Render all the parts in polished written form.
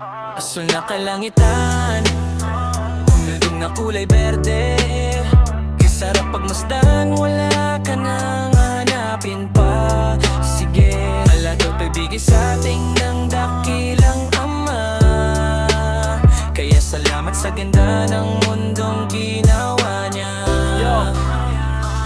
Asul na kalangitan, humildong na kulay berde. Kisarap pagmasdan, wala ka nang hanapin pa. Sige, alado pagbigay sa ating ng dakilang Ama. Kaya salamat sa ganda ng mundong ginawa niya.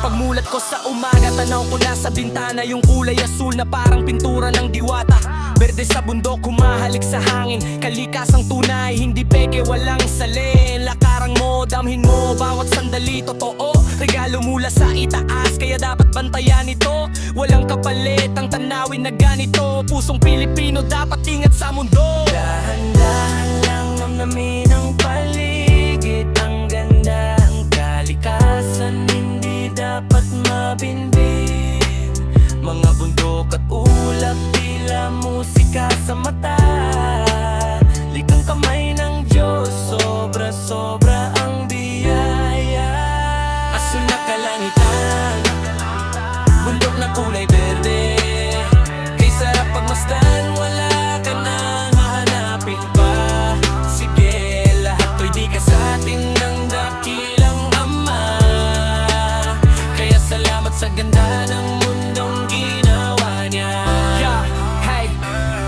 Pagmulat ko sa umaga, tanaw ko na sa bintana yung kulay asul na parang pintura ng diwata. Berde sa bundok, humahalik sa hangin, kalikasang tunay, hindi peke, walang salin. Lakarang mo, damhin mo, bawat sandali totoo. Regalo mula sa itaas, kaya dapat bantayan ito. Walang kapalit ang tanawin na ganito. Pusong Pilipino dapat ingat sa mundo. Dahan-dahan lang namnamin ang paligid. Ang ganda, ang kalikasan, hindi dapat mabinbin. Mga bundok at ulap, tila musika sa mata. Likang kamay ng Diyos, sobra-sobra ang biyaya. Asul na kalangitan, bundok na kulay berde. Kay sarap pagmasdan, wala ka nang hahanapin pa. Sige, lahat to'y di ka sa atin ng dakilang Ama. Kaya salamat sa ganda ng mundong ginawa niya. Hey,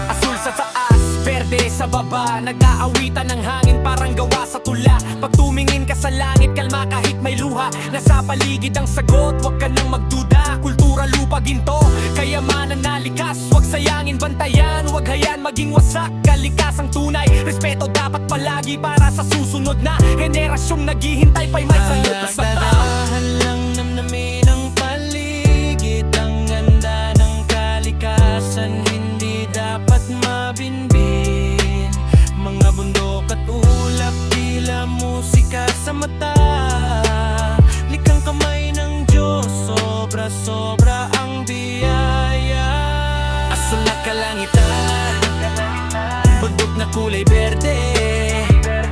asul sa taas, berde sa baba, nag-aawitan ng hangin parang gawa sa tula. Pag tumingin ka sa langit, kalma kahit may luha. Nasa paligid ang sagot, wag ka nang magduda. Kultura, lupa, ginto, kayamanan na likas. Wag sayangin, bantayan, wag hayan maging wasak. Kalikasang tunay, respeto dapat palagi para sa susunod na henerasyong naghihintay pa'y may sagot na sa dahan lang namnamin ang paligid. Ang ganda ng kalikasan, hindi dapat mabinbin. Mga bundok at ulap, tila musika sa mata. Likang kamay ng Diyos, sobra-sobra ang biyaya. Asul na kalangitan, bundok na kulay berde.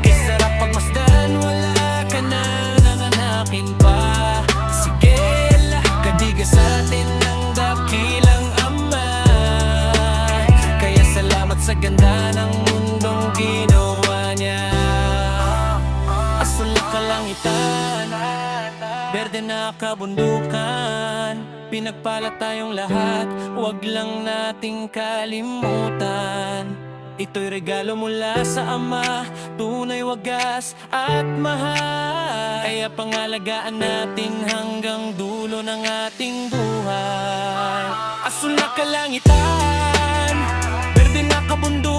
Kisarap pagmasdan, wala ka nang nananakin pa. Sige, lahat kadiga sa atin ng dakilang Ama. Kaya salamat sa ganda ng mundong ginawa niya. Asul na kalangitan, berde na kabundukan. Pinagpala tayong lahat, wag lang nating kalimutan. Ito'y regalo mula sa Ama, tunay, wagas at mahal. Kaya pangalagaan natin hanggang dulo ng ating buhay. Asul na kalangitan, berde na kabundukan.